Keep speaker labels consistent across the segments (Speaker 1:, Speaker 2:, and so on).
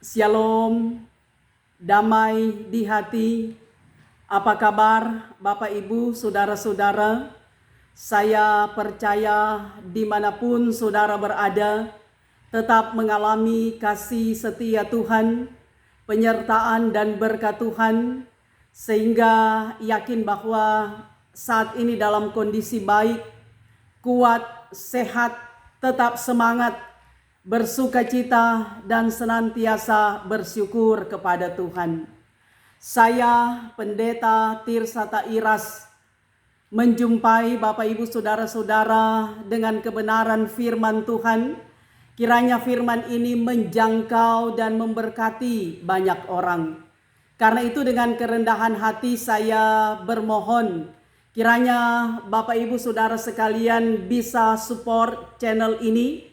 Speaker 1: Shalom, damai di hati. Apa kabar Bapak Ibu, Saudara-saudara? Saya percaya dimanapun saudara berada, tetap mengalami kasih setia Tuhan, penyertaan dan berkat Tuhan, sehingga yakin bahwa saat ini dalam kondisi baik, kuat, sehat, tetap semangat, bersukacita dan senantiasa bersyukur kepada Tuhan. Saya Pendeta Tirsata Iras menjumpai Bapak Ibu Saudara-saudara dengan kebenaran firman Tuhan. Kiranya firman ini menjangkau dan memberkati banyak orang. Karena itu dengan kerendahan hati saya bermohon, kiranya Bapak Ibu Saudara sekalian bisa support channel ini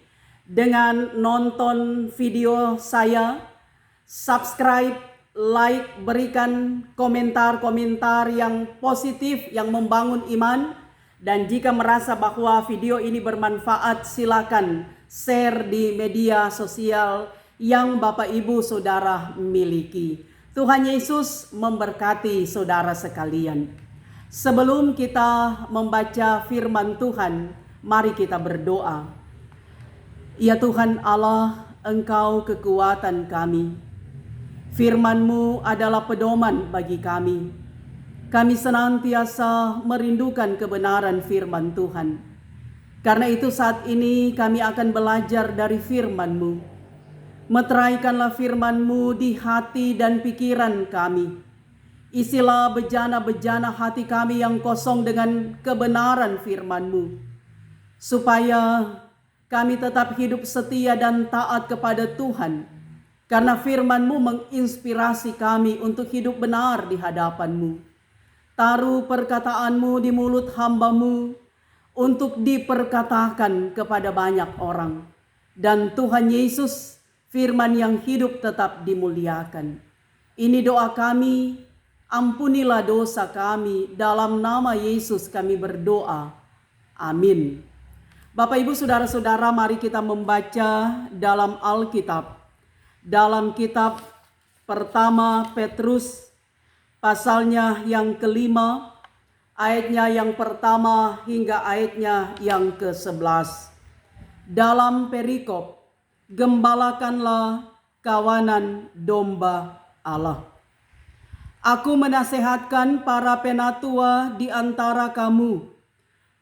Speaker 1: dengan nonton video saya, subscribe, like, berikan komentar-komentar yang positif, yang membangun iman. Dan jika merasa bahwa video ini bermanfaat, silakan share di media sosial yang Bapak Ibu Saudara miliki. Tuhan Yesus memberkati saudara sekalian. Sebelum kita membaca firman Tuhan, mari kita berdoa. Ya Tuhan Allah, Engkau kekuatan kami. Firman-Mu adalah pedoman bagi kami. Kami senantiasa merindukan kebenaran firman Tuhan. Karena itu saat ini kami akan belajar dari firman-Mu. Meteraikanlah firman-Mu di hati dan pikiran kami. Isilah bejana-bejana hati kami yang kosong dengan kebenaran firman-Mu. Supaya kami tetap hidup setia dan taat kepada Tuhan. Karena firman-Mu menginspirasi kami untuk hidup benar di hadapan-Mu. Taruh perkataan-Mu di mulut hamba-Mu untuk diperkatakan kepada banyak orang. Dan Tuhan Yesus, firman yang hidup tetap dimuliakan. Ini doa kami, ampunilah dosa kami, dalam nama Yesus kami berdoa. Amin. Bapak Ibu Saudara-saudara, mari kita membaca dalam Alkitab. Dalam kitab pertama Petrus, pasalnya yang kelima, ayatnya yang pertama hingga ayatnya yang ke-11. Dalam perikop, gembalakanlah kawanan domba Allah. Aku menasehatkan para penatua di antara kamu.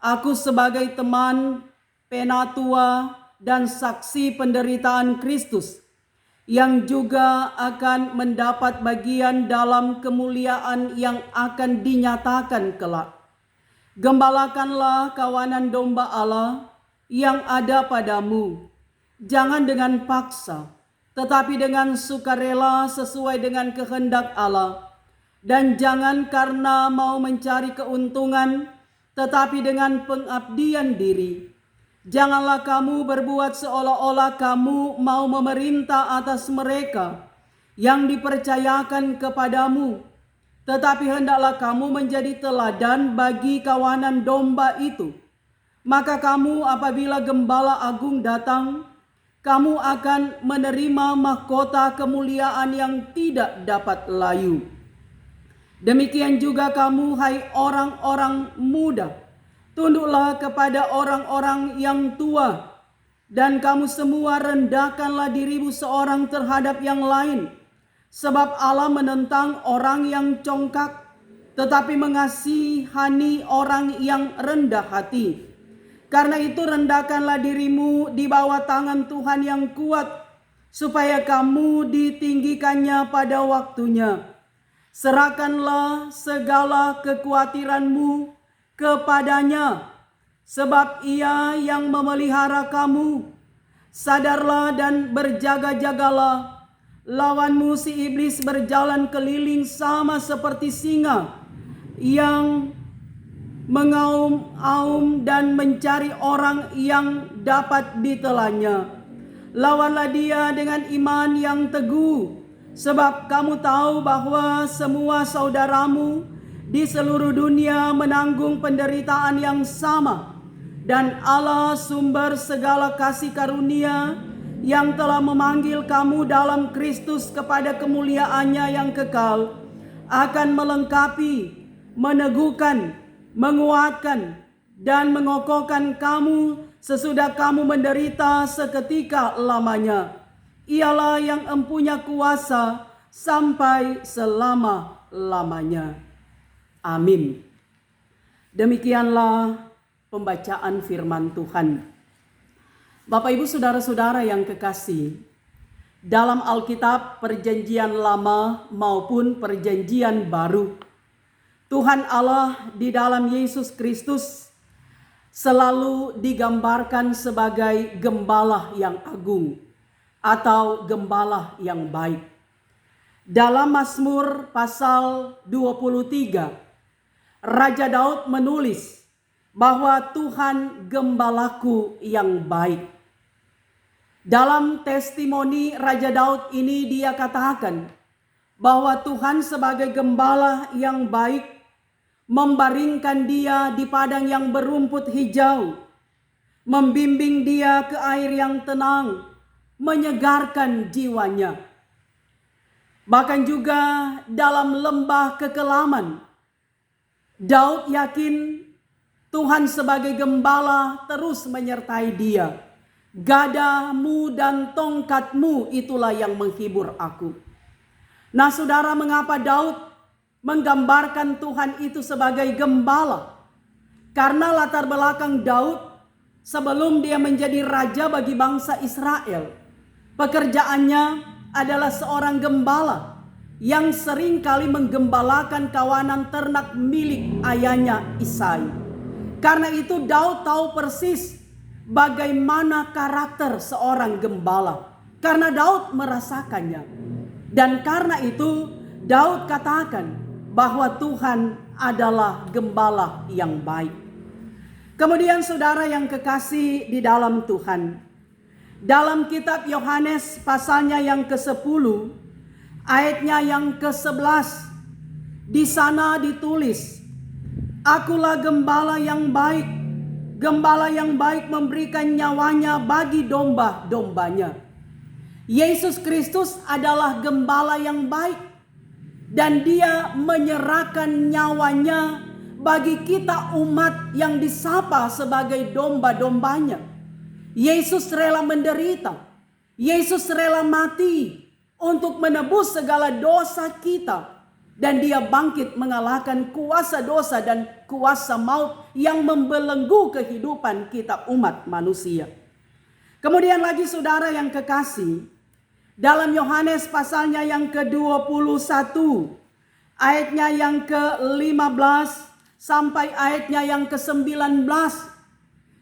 Speaker 1: Aku sebagai teman penatua dan saksi penderitaan Kristus, yang juga akan mendapat bagian dalam kemuliaan yang akan dinyatakan kelak. Gembalakanlah kawanan domba Allah yang ada padamu, jangan dengan paksa, tetapi dengan sukarela sesuai dengan kehendak Allah, dan jangan karena mau mencari keuntungan, tetapi dengan pengabdian diri. Janganlah kamu berbuat seolah-olah kamu mau memerintah atas mereka yang dipercayakan kepadamu, tetapi hendaklah kamu menjadi teladan bagi kawanan domba itu. Maka kamu apabila Gembala Agung datang, kamu akan menerima mahkota kemuliaan yang tidak dapat layu. Demikian juga kamu, hai orang-orang muda, tunduklah kepada orang-orang yang tua, dan kamu semua rendahkanlah dirimu seorang terhadap yang lain. Sebab Allah menentang orang yang congkak, tetapi mengasihani orang yang rendah hati. Karena itu rendahkanlah dirimu di bawah tangan Tuhan yang kuat, supaya kamu ditinggikannya pada waktunya. Serahkanlah segala kekhawatiranmu kepadanya, sebab Ia yang memelihara kamu. Sadarlah dan berjaga-jagalah. Lawanmu si iblis berjalan keliling sama seperti singa yang mengaum-aum dan mencari orang yang dapat ditelannya. Lawanlah dia dengan iman yang teguh, sebab kamu tahu bahwa semua saudaramu di seluruh dunia menanggung penderitaan yang sama, dan Allah sumber segala kasih karunia yang telah memanggil kamu dalam Kristus kepada kemuliaan-Nya yang kekal, akan melengkapi, meneguhkan, menguatkan, dan mengokohkan kamu sesudah kamu menderita seketika lamanya. Ialah yang empunya kuasa sampai selama-lamanya. Amin. Demikianlah pembacaan firman Tuhan. Bapak Ibu saudara-saudara yang kekasih, dalam Alkitab Perjanjian Lama maupun Perjanjian Baru, Tuhan Allah di dalam Yesus Kristus selalu digambarkan sebagai gembala yang agung atau gembala yang baik. Dalam Mazmur pasal 23, Raja Daud menulis bahwa Tuhan gembalaku yang baik. Dalam testimoni Raja Daud ini dia katakan bahwa Tuhan sebagai gembala yang baik membaringkan dia di padang yang berumput hijau, membimbing dia ke air yang tenang, menyegarkan jiwanya. Bahkan juga dalam lembah kekelaman, Daud yakin Tuhan sebagai gembala terus menyertai dia. Gadamu dan tongkatmu itulah yang menghibur aku. Nah saudara, mengapa Daud menggambarkan Tuhan itu sebagai gembala? Karena latar belakang Daud sebelum dia menjadi raja bagi bangsa Israel, pekerjaannya adalah seorang gembala yang sering kali menggembalakan kawanan ternak milik ayahnya Isai. Karena itu Daud tahu persis bagaimana karakter seorang gembala, karena Daud merasakannya. Dan karena itu Daud katakan bahwa Tuhan adalah gembala yang baik. Kemudian saudara yang kekasih di dalam Tuhan, dalam kitab Yohanes pasalnya yang ke-10, ayatnya yang ke-11, di sana ditulis, "Akulah gembala yang baik. Gembala yang baik memberikan nyawanya bagi domba-dombanya." Yesus Kristus adalah gembala yang baik. Dan dia menyerahkan nyawanya bagi kita umat yang disapa sebagai domba-dombanya. Yesus rela menderita. Yesus rela mati untuk menebus segala dosa kita. Dan dia bangkit mengalahkan kuasa dosa dan kuasa maut yang membelenggu kehidupan kita umat manusia. Kemudian lagi saudara yang kekasih, dalam Yohanes pasalnya yang ke-21, ayatnya yang ke-15 sampai ayatnya yang ke-19.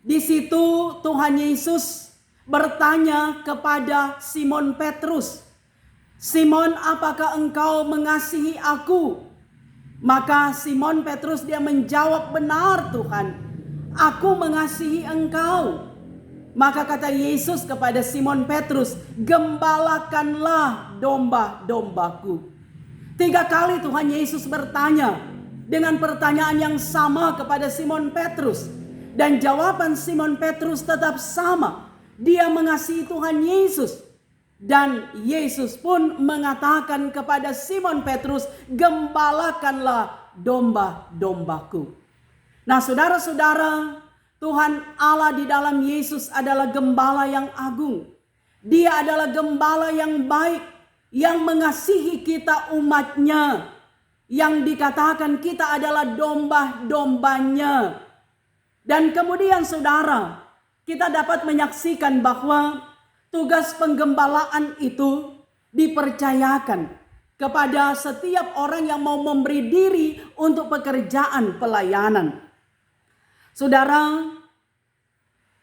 Speaker 1: Di situ Tuhan Yesus bertanya kepada Simon Petrus, "Simon, apakah engkau mengasihi aku?" Maka Simon Petrus dia menjawab, "Benar Tuhan, aku mengasihi engkau." Maka kata Yesus kepada Simon Petrus, "Gembalakanlah domba-dombaku." 3 kali Tuhan Yesus bertanya dengan pertanyaan yang sama kepada Simon Petrus. Dan jawaban Simon Petrus tetap sama. Dia mengasihi Tuhan Yesus. Dan Yesus pun mengatakan kepada Simon Petrus, "Gembalakanlah domba-dombaku." Nah saudara-saudara, Tuhan Allah di dalam Yesus adalah gembala yang agung. Dia adalah gembala yang baik, yang mengasihi kita umatnya, yang dikatakan kita adalah domba-dombanya. Dan kemudian saudara, kita dapat menyaksikan bahwa tugas penggembalaan itu dipercayakan kepada setiap orang yang mau memberi diri untuk pekerjaan pelayanan. Saudara,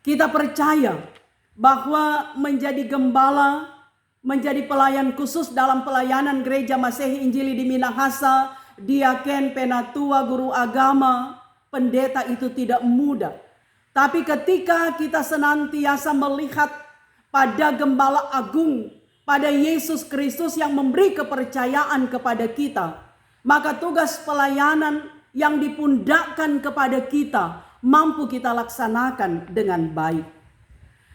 Speaker 1: kita percaya bahwa menjadi gembala, menjadi pelayan khusus dalam pelayanan Gereja Masehi Injili di Minahasa, diaken, penatua, guru agama, pendeta itu tidak mudah. Tapi ketika kita senantiasa melihat pada gembala agung, pada Yesus Kristus yang memberi kepercayaan kepada kita, maka tugas pelayanan yang dipundakkan kepada kita mampu kita laksanakan dengan baik.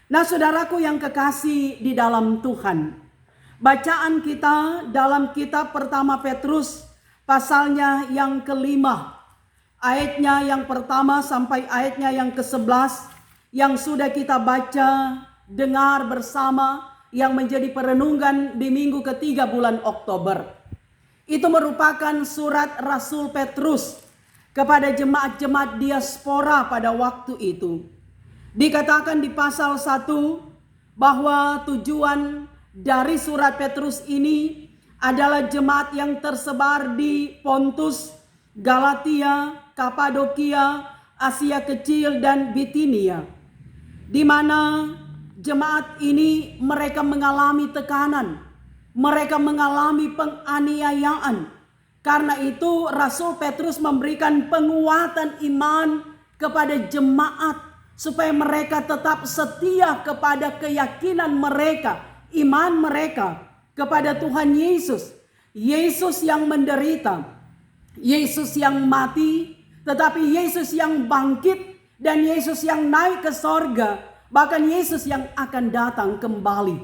Speaker 1: Nah, saudaraku yang kekasih di dalam Tuhan, bacaan kita dalam kitab pertama Petrus pasalnya yang kelima, ayatnya yang pertama sampai ayatnya yang ke-11 yang sudah kita baca, dengar bersama, yang menjadi perenungan di minggu ketiga bulan Oktober. Itu merupakan surat Rasul Petrus kepada jemaat-jemaat diaspora pada waktu itu. Dikatakan di pasal 1 bahwa tujuan dari surat Petrus ini adalah jemaat yang tersebar di Pontus, Galatia, Kapadokia, Asia Kecil, dan Bitinia, di mana jemaat ini mereka mengalami tekanan, mereka mengalami penganiayaan. Karena itu Rasul Petrus memberikan penguatan iman kepada jemaat supaya mereka tetap setia kepada keyakinan mereka, iman mereka kepada Tuhan Yesus. Yesus yang menderita, Yesus yang mati, tetapi Yesus yang bangkit, dan Yesus yang naik ke sorga, bahkan Yesus yang akan datang kembali.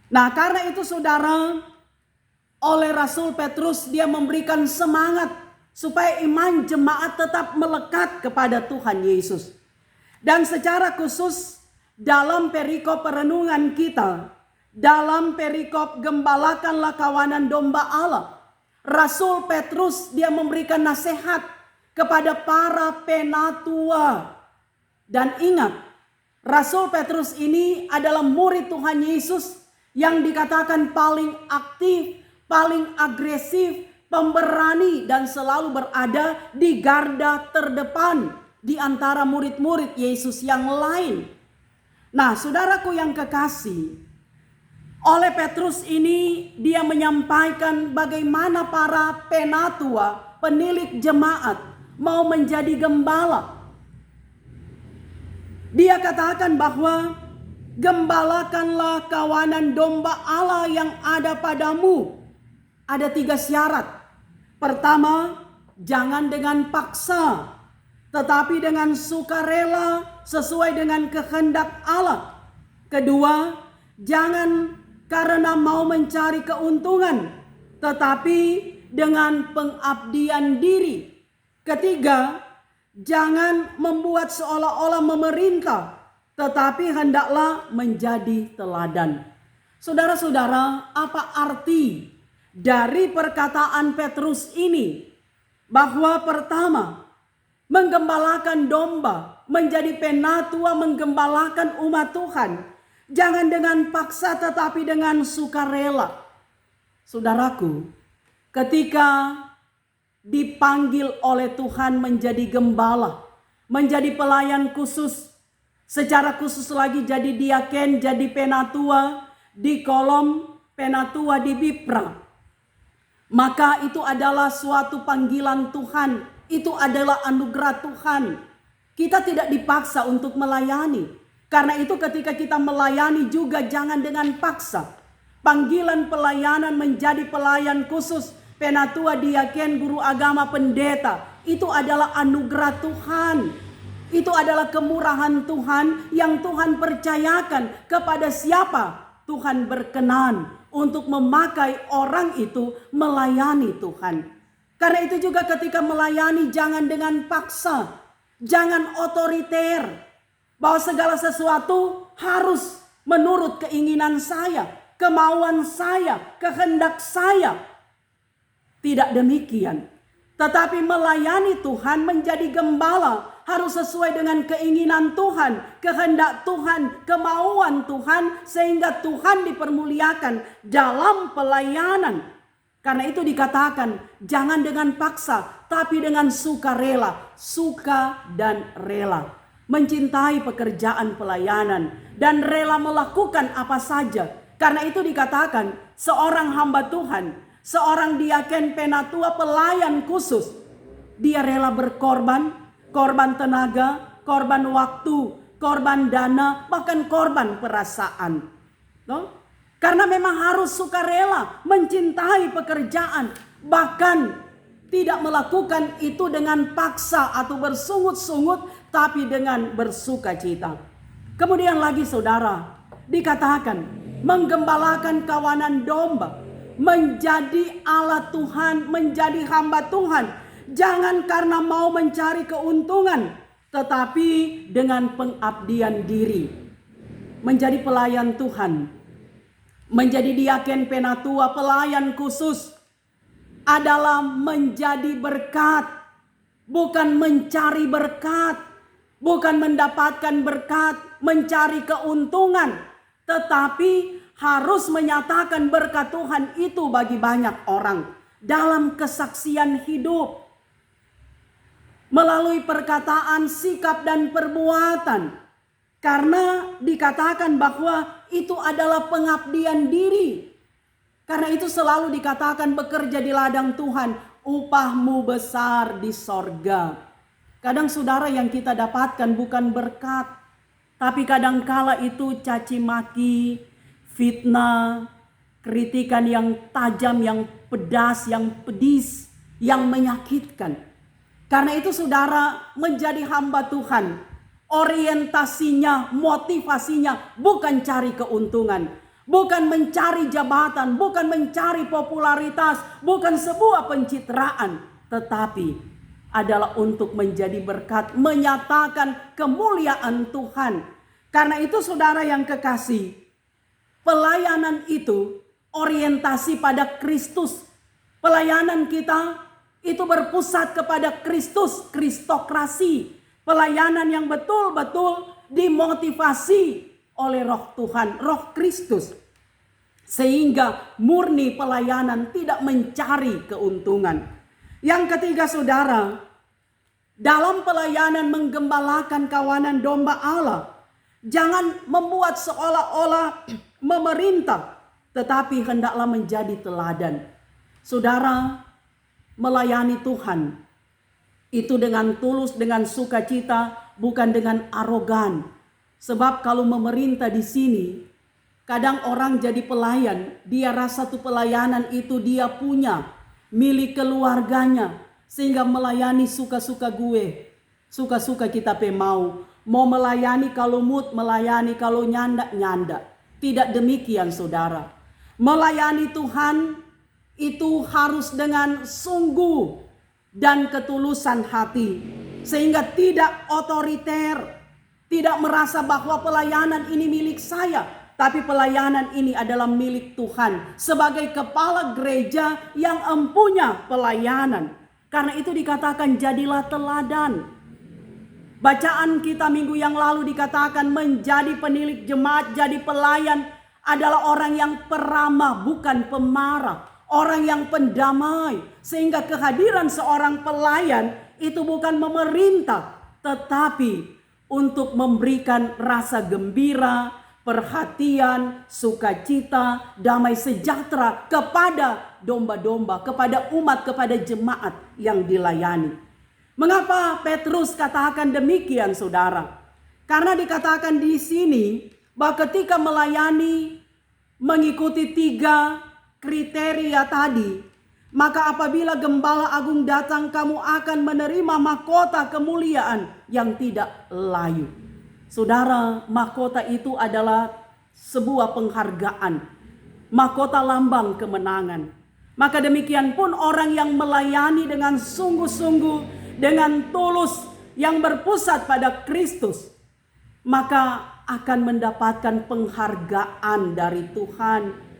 Speaker 1: Nah, karena itu saudara, oleh Rasul Petrus dia memberikan semangat supaya iman jemaat tetap melekat kepada Tuhan Yesus. Dan secara khusus dalam perikop perenungan kita, dalam perikop gembalakanlah kawanan domba Allah, Rasul Petrus dia memberikan nasihat kepada para penatua. Dan ingat, Rasul Petrus ini adalah murid Tuhan Yesus yang dikatakan paling aktif, paling agresif, pemberani, dan selalu berada di garda terdepan di antara murid-murid Yesus yang lain. Nah, saudaraku yang kekasih, oleh Petrus ini dia menyampaikan bagaimana para penatua, penilik jemaat mau menjadi gembala. Dia katakan bahwa gembalakanlah kawanan domba Allah yang ada padamu. Ada 3 syarat. Pertama, jangan dengan paksa, tetapi dengan sukarela sesuai dengan kehendak Allah. Kedua, jangan karena mau mencari keuntungan, tetapi dengan pengabdian diri. Ketiga, jangan membuat seolah-olah memerintah, tetapi hendaklah menjadi teladan. Saudara-saudara, apa arti dari perkataan Petrus ini? Bahwa pertama, menggembalakan domba, menjadi penatua, menggembalakan umat Tuhan, jangan dengan paksa tetapi dengan sukarela. Saudaraku, ketika dipanggil oleh Tuhan menjadi gembala, menjadi pelayan khusus, secara khusus lagi jadi diaken, jadi penatua di kolom penatua di Bipra, maka itu adalah suatu panggilan Tuhan. Itu adalah anugerah Tuhan. Kita tidak dipaksa untuk melayani. Karena itu ketika kita melayani juga jangan dengan paksa. Panggilan pelayanan menjadi pelayan khusus, penatua, diaken, guru agama, pendeta, itu adalah anugerah Tuhan. Itu adalah kemurahan Tuhan yang Tuhan percayakan kepada siapa Tuhan berkenan untuk memakai orang itu melayani Tuhan. Karena itu juga ketika melayani jangan dengan paksa, jangan otoriter, bahwa segala sesuatu harus menurut keinginan saya, kemauan saya, kehendak saya. Tidak demikian. Tetapi melayani Tuhan, menjadi gembala harus sesuai dengan keinginan Tuhan, kehendak Tuhan, kemauan Tuhan, sehingga Tuhan dipermuliakan dalam pelayanan. Karena itu dikatakan jangan dengan paksa, tapi dengan sukarela, suka dan rela. Mencintai pekerjaan pelayanan dan rela melakukan apa saja. Karena itu dikatakan seorang hamba Tuhan, seorang diaken, penatua, pelayan khusus, dia rela berkorban, korban tenaga, korban waktu, korban dana, bahkan korban perasaan. No? Karena memang harus sukarela, mencintai pekerjaan, bahkan tidak melakukan itu dengan paksa atau bersungut-sungut, tapi dengan bersukacita. Kemudian lagi saudara, dikatakan menggembalakan kawanan domba, menjadi alat Tuhan, menjadi hamba Tuhan. Jangan karena mau mencari keuntungan, tetapi dengan pengabdian diri. Menjadi pelayan Tuhan, menjadi diaken penatua, pelayan khusus adalah menjadi berkat, bukan mencari berkat, bukan mendapatkan berkat, mencari keuntungan, tetapi harus menyatakan berkat Tuhan itu bagi banyak orang dalam kesaksian hidup, melalui perkataan, sikap, dan perbuatan. Karena dikatakan bahwa itu adalah pengabdian diri. Karena itu selalu dikatakan bekerja di ladang Tuhan, upahmu besar di sorga. Kadang saudara yang kita dapatkan bukan berkat, tapi kadangkala itu caci maki, fitnah, kritikan yang tajam, yang pedas, yang pedis, yang menyakitkan. Karena itu saudara menjadi hamba Tuhan, orientasinya, motivasinya bukan cari keuntungan, bukan mencari jabatan, bukan mencari popularitas, bukan sebuah pencitraan, tetapi adalah untuk menjadi berkat, menyatakan kemuliaan Tuhan. Karena itu saudara yang kekasih, pelayanan itu orientasi pada Kristus. Pelayanan kita itu berpusat kepada Kristus, kristokrasi. Pelayanan yang betul-betul dimotivasi oleh roh Tuhan, roh Kristus. Sehingga murni pelayanan, tidak mencari keuntungan. Yang ketiga saudara, dalam pelayanan menggembalakan kawanan domba Allah, jangan membuat seolah-olah memerintah, tetapi hendaklah menjadi teladan. Saudara, melayani Tuhan itu dengan tulus, dengan sukacita, bukan dengan arogan. Sebab kalau memerintah di sini, kadang orang jadi pelayan, dia rasa tuh pelayanan itu dia punya, milik keluarganya, sehingga melayani suka-suka gue, suka-suka kita mau melayani kalau mood, melayani kalau nyanda. Tidak demikian saudara. Melayani Tuhan itu harus dengan sungguh dan ketulusan hati, sehingga tidak otoriter, tidak merasa bahwa pelayanan ini milik saya, tapi pelayanan ini adalah milik Tuhan sebagai kepala gereja yang empunya pelayanan. Karena itu dikatakan jadilah teladan. Bacaan kita minggu yang lalu dikatakan menjadi penilik jemaat, jadi pelayan adalah orang yang peramah, bukan pemarah. Orang yang pendamai, sehingga kehadiran seorang pelayan itu bukan memerintah, tetapi untuk memberikan rasa gembira, perhatian, sukacita, damai sejahtera kepada domba-domba, kepada umat, kepada jemaat yang dilayani. Mengapa Petrus katakan demikian saudara? Karena dikatakan di sini bahwa ketika melayani mengikuti 3 kriteria tadi, maka apabila Gembala Agung datang, kamu akan menerima mahkota kemuliaan yang tidak layu. Saudara, mahkota itu adalah sebuah penghargaan, mahkota lambang kemenangan. Maka demikian pun orang yang melayani dengan sungguh-sungguh, dengan tulus, yang berpusat pada Kristus, maka akan mendapatkan penghargaan dari Tuhan.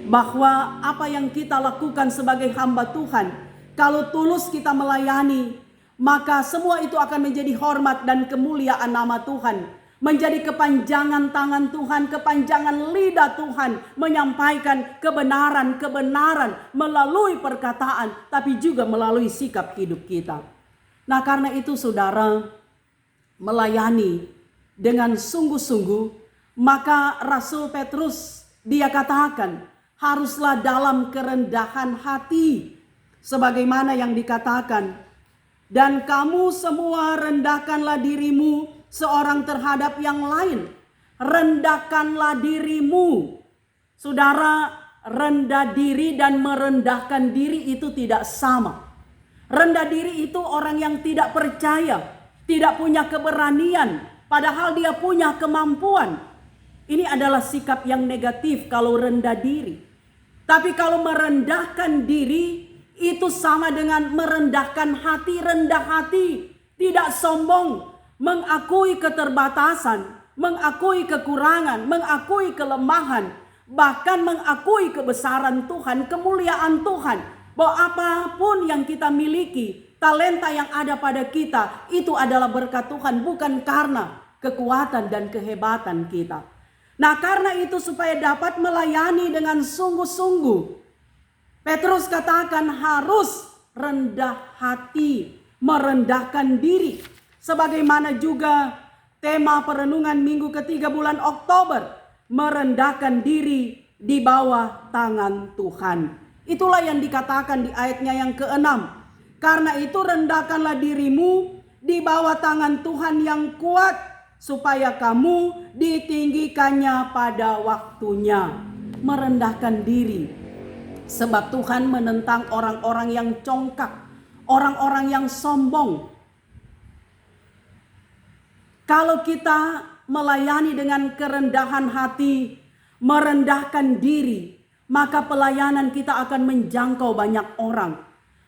Speaker 1: Bahwa apa yang kita lakukan sebagai hamba Tuhan, kalau tulus kita melayani, maka semua itu akan menjadi hormat dan kemuliaan nama Tuhan. Menjadi kepanjangan tangan Tuhan, kepanjangan lidah Tuhan, menyampaikan kebenaran-kebenaran melalui perkataan, tapi juga melalui sikap hidup kita. Nah karena itu saudara, melayani dengan sungguh-sungguh, maka Rasul Petrus dia katakan, haruslah dalam kerendahan hati, sebagaimana yang dikatakan, dan kamu semua rendahkanlah dirimu seorang terhadap yang lain. Rendahkanlah dirimu. Saudara, rendah diri dan merendahkan diri itu tidak sama. Rendah diri itu orang yang tidak percaya, tidak punya keberanian, padahal dia punya kemampuan. Ini adalah sikap yang negatif kalau rendah diri. Tapi kalau merendahkan diri, itu sama dengan merendahkan hati, rendah hati, tidak sombong, mengakui keterbatasan, mengakui kekurangan, mengakui kelemahan, bahkan mengakui kebesaran Tuhan, kemuliaan Tuhan. Bahwa apapun yang kita miliki, talenta yang ada pada kita, itu adalah berkat Tuhan, bukan karena kekuatan dan kehebatan kita. Nah, karena itu supaya dapat melayani dengan sungguh-sungguh, Petrus katakan harus rendah hati, merendahkan diri. Sebagaimana juga tema perenungan minggu ketiga bulan Oktober, merendahkan diri di bawah tangan Tuhan. Itulah yang dikatakan di ayatnya yang ke-6. Karena itu rendahkanlah dirimu di bawah tangan Tuhan yang kuat, supaya kamu ditinggikannya pada waktunya. Merendahkan diri. Sebab Tuhan menentang orang-orang yang congkak, orang-orang yang sombong. Kalau kita melayani dengan kerendahan hati, merendahkan diri, maka pelayanan kita akan menjangkau banyak orang.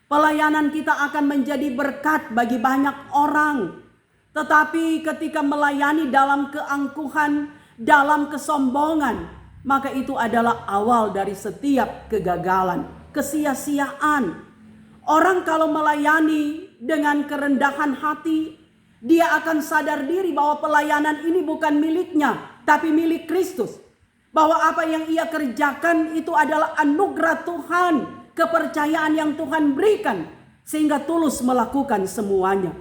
Speaker 1: Pelayanan kita akan menjadi berkat bagi banyak orang. Tetapi ketika melayani dalam keangkuhan, dalam kesombongan, maka itu adalah awal dari setiap kegagalan, kesia-siaan. Orang kalau melayani dengan kerendahan hati, dia akan sadar diri bahwa pelayanan ini bukan miliknya, tapi milik Kristus. Bahwa apa yang ia kerjakan itu adalah anugerah Tuhan, kepercayaan yang Tuhan berikan, sehingga tulus melakukan semuanya.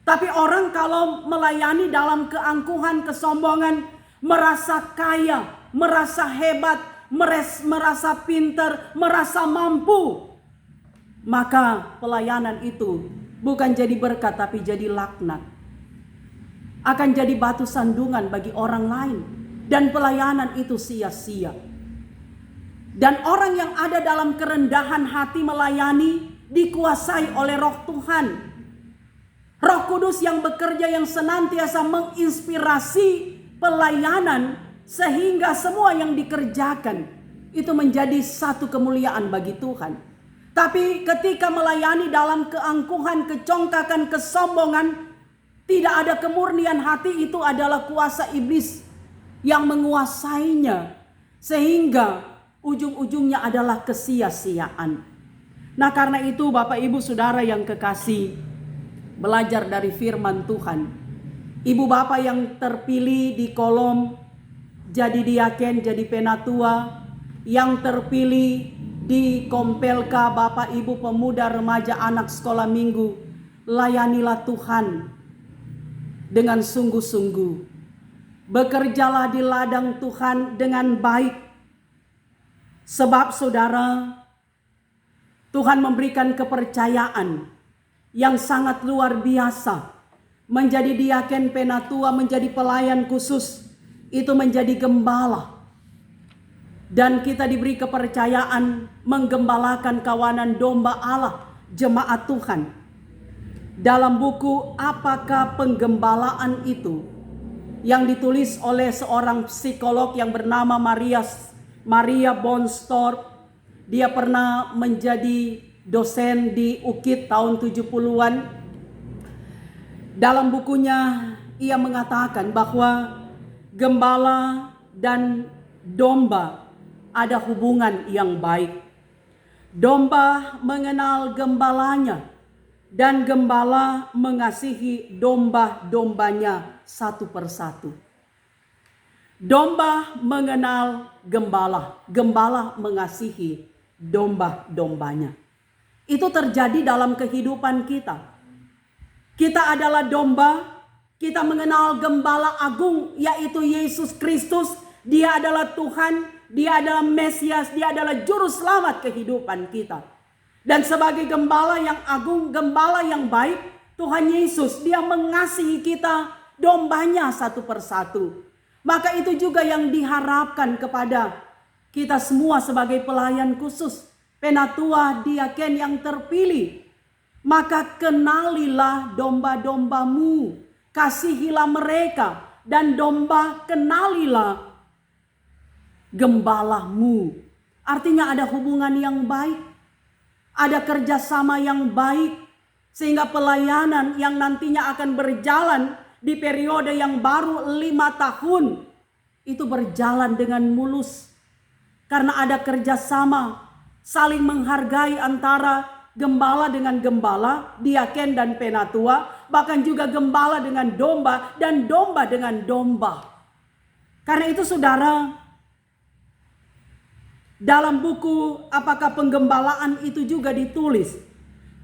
Speaker 1: Tapi orang kalau melayani dalam keangkuhan, kesombongan, merasa kaya, merasa hebat, merasa pintar, merasa mampu, maka pelayanan itu bukan jadi berkat tapi jadi laknat. Akan jadi batu sandungan bagi orang lain. Dan pelayanan itu sia-sia. Dan orang yang ada dalam kerendahan hati melayani dikuasai oleh Roh Tuhan. Roh Kudus yang bekerja, yang senantiasa menginspirasi pelayanan sehingga semua yang dikerjakan itu menjadi satu kemuliaan bagi Tuhan. Tapi ketika melayani dalam keangkuhan, kecongkakan, kesombongan, tidak ada kemurnian hati, itu adalah kuasa iblis yang menguasainya. Sehingga ujung-ujungnya adalah kesia-siaan. Nah, karena itu Bapak Ibu Saudara yang kekasih, belajar dari firman Tuhan. Ibu bapak yang terpilih di kolom, jadi diaken, jadi penatua, yang terpilih di Kompelka, bapak ibu pemuda remaja anak sekolah minggu, layanilah Tuhan dengan sungguh-sungguh. Bekerjalah di ladang Tuhan dengan baik. Sebab saudara, Tuhan memberikan kepercayaan yang sangat luar biasa. Menjadi diaken, penatua, menjadi pelayan khusus, itu menjadi gembala. Dan kita diberi kepercayaan menggembalakan kawanan domba Allah, jemaat Tuhan. Dalam buku Apakah Penggembalaan Itu, yang ditulis oleh seorang psikolog yang bernama Maria Bonstorp. Dia pernah menjadi dosen di UKIT tahun 70-an. Dalam bukunya ia mengatakan bahwa gembala dan domba ada hubungan yang baik. Domba mengenal gembalanya dan gembala mengasihi domba-dombanya satu persatu. Domba mengenal gembala, gembala mengasihi domba-dombanya. Itu terjadi dalam kehidupan kita. Kita adalah domba, kita mengenal gembala agung yaitu Yesus Kristus. Dia adalah Tuhan, dia adalah Mesias, dia adalah juru selamat kehidupan kita. Dan sebagai gembala yang agung, gembala yang baik, Tuhan Yesus, dia mengasihi kita, dombanya satu persatu. Maka itu juga yang diharapkan kepada kita semua sebagai pelayan khusus, penatua, diaken yang terpilih. Maka kenalilah domba-dombamu kasihilah mereka, dan domba kenalilah gembalamu. Artinya ada hubungan yang baik, ada kerjasama yang baik, sehingga pelayanan yang nantinya akan berjalan di periode yang baru 5 tahun itu berjalan dengan mulus. Karena ada kerjasama, saling menghargai antara gembala dengan gembala, diaken dan penatua, bahkan juga gembala dengan domba dan domba dengan domba. Karena itu saudara, dalam buku Apakah Penggembalaan itu juga ditulis,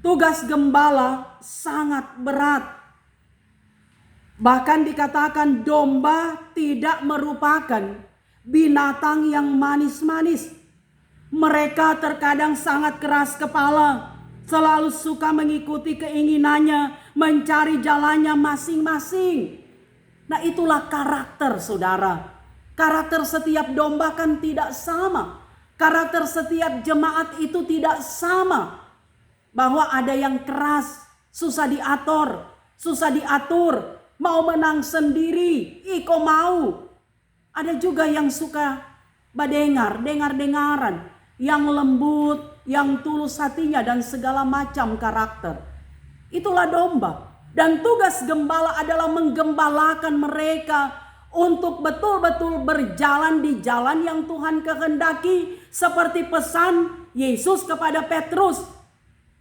Speaker 1: tugas gembala sangat berat. Bahkan dikatakan domba tidak merupakan binatang yang manis-manis. Mereka terkadang sangat keras kepala, selalu suka mengikuti keinginannya, mencari jalannya masing-masing. Nah, itulah karakter saudara. Karakter setiap domba kan tidak sama. Karakter setiap jemaat itu tidak sama. Bahwa ada yang keras, susah diatur, mau menang sendiri, iko mau. Ada juga yang suka dengar-dengaran, yang lembut, yang tulus hatinya dan segala macam karakter. Itulah domba. Dan tugas gembala adalah menggembalakan mereka untuk betul-betul berjalan di jalan yang Tuhan kehendaki, seperti pesan Yesus kepada Petrus.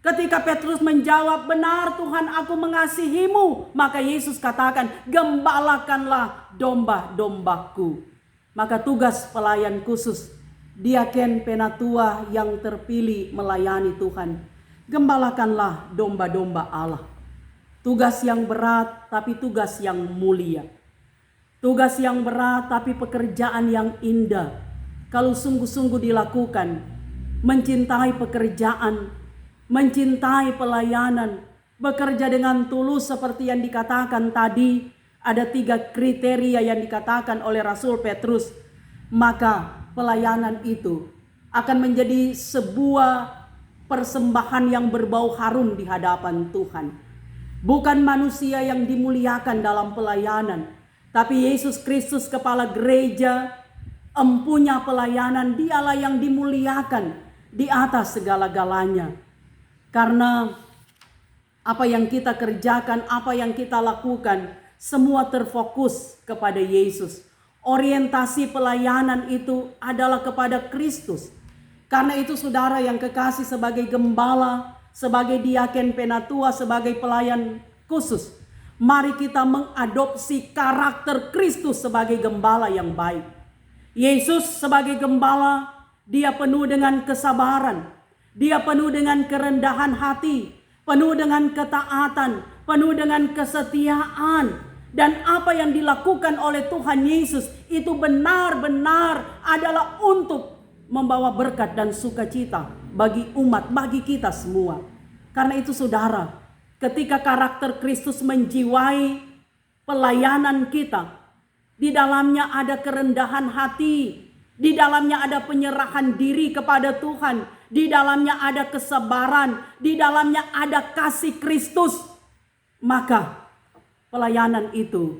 Speaker 1: Ketika Petrus menjawab, "Benar Tuhan, aku mengasihimu," maka Yesus katakan, "Gembalakanlah domba-dombaku." Maka tugas pelayan khusus, diaken penatua yang terpilih melayani Tuhan, gembalakanlah domba-domba Allah. Tugas yang berat tapi tugas yang mulia. Tugas yang berat tapi pekerjaan yang indah. Kalau sungguh-sungguh dilakukan, mencintai pekerjaan, mencintai pelayanan, bekerja dengan tulus seperti yang dikatakan tadi, ada 3 kriteria yang dikatakan oleh Rasul Petrus, maka pelayanan itu akan menjadi sebuah persembahan yang berbau harum di hadapan Tuhan. Bukan manusia yang dimuliakan dalam pelayanan, tapi Yesus Kristus kepala gereja, empunya pelayanan, dialah yang dimuliakan di atas segala-galanya. Karena apa yang kita kerjakan, apa yang kita lakukan, semua terfokus kepada Yesus. Orientasi pelayanan itu adalah kepada Kristus. Karena itu saudara yang kekasih, sebagai gembala, sebagai diaken penatua, sebagai pelayan khusus, mari kita mengadopsi karakter Kristus sebagai gembala yang baik. Yesus sebagai gembala, dia penuh dengan kesabaran. Dia penuh dengan kerendahan hati, penuh dengan ketaatan, penuh dengan kesetiaan. Dan apa yang dilakukan oleh Tuhan Yesus itu benar-benar adalah untuk membawa berkat dan sukacita bagi umat, bagi kita semua. Karena itu saudara, ketika karakter Kristus menjiwai pelayanan kita, di dalamnya ada kerendahan hati, di dalamnya ada penyerahan diri kepada Tuhan, di dalamnya ada kesabaran, di dalamnya ada kasih Kristus, maka pelayanan itu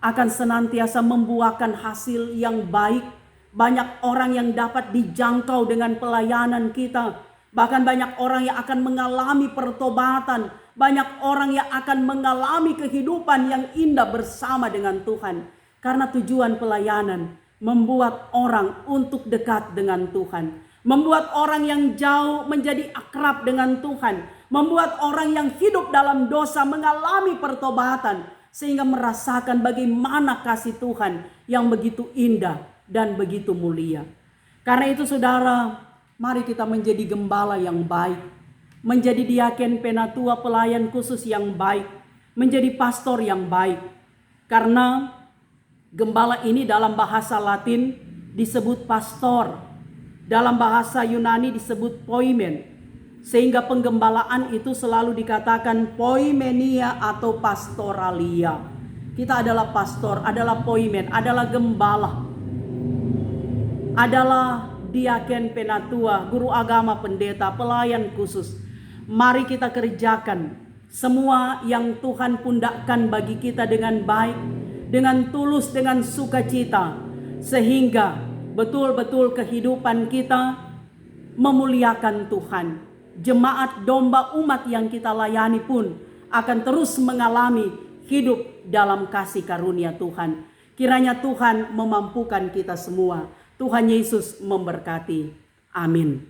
Speaker 1: akan senantiasa membuahkan hasil yang baik. Banyak orang yang dapat dijangkau dengan pelayanan kita. Bahkan banyak orang yang akan mengalami pertobatan. Banyak orang yang akan mengalami kehidupan yang indah bersama dengan Tuhan. Karena tujuan pelayanan membuat orang untuk dekat dengan Tuhan. Membuat orang yang jauh menjadi akrab dengan Tuhan. Membuat orang yang hidup dalam dosa mengalami pertobatan. Sehingga merasakan bagaimana kasih Tuhan yang begitu indah dan begitu mulia. Karena itu saudara, mari kita menjadi gembala yang baik. Menjadi diaken penatua pelayan khusus yang baik. Menjadi pastor yang baik. Karena gembala ini dalam bahasa Latin disebut pastor. Dalam bahasa Yunani disebut poimen. Sehingga penggembalaan itu selalu dikatakan poimenia atau pastoralia. Kita adalah pastor, adalah poimen, adalah gembala. Adalah diaken penatua, guru agama, pendeta, pelayan khusus. Mari kita kerjakan semua yang Tuhan pundakkan bagi kita dengan baik, dengan tulus, dengan sukacita, sehingga betul-betul kehidupan kita memuliakan Tuhan. Jemaat domba umat yang kita layani pun akan terus mengalami hidup dalam kasih karunia Tuhan. Kiranya Tuhan memampukan kita semua. Tuhan Yesus memberkati. Amin.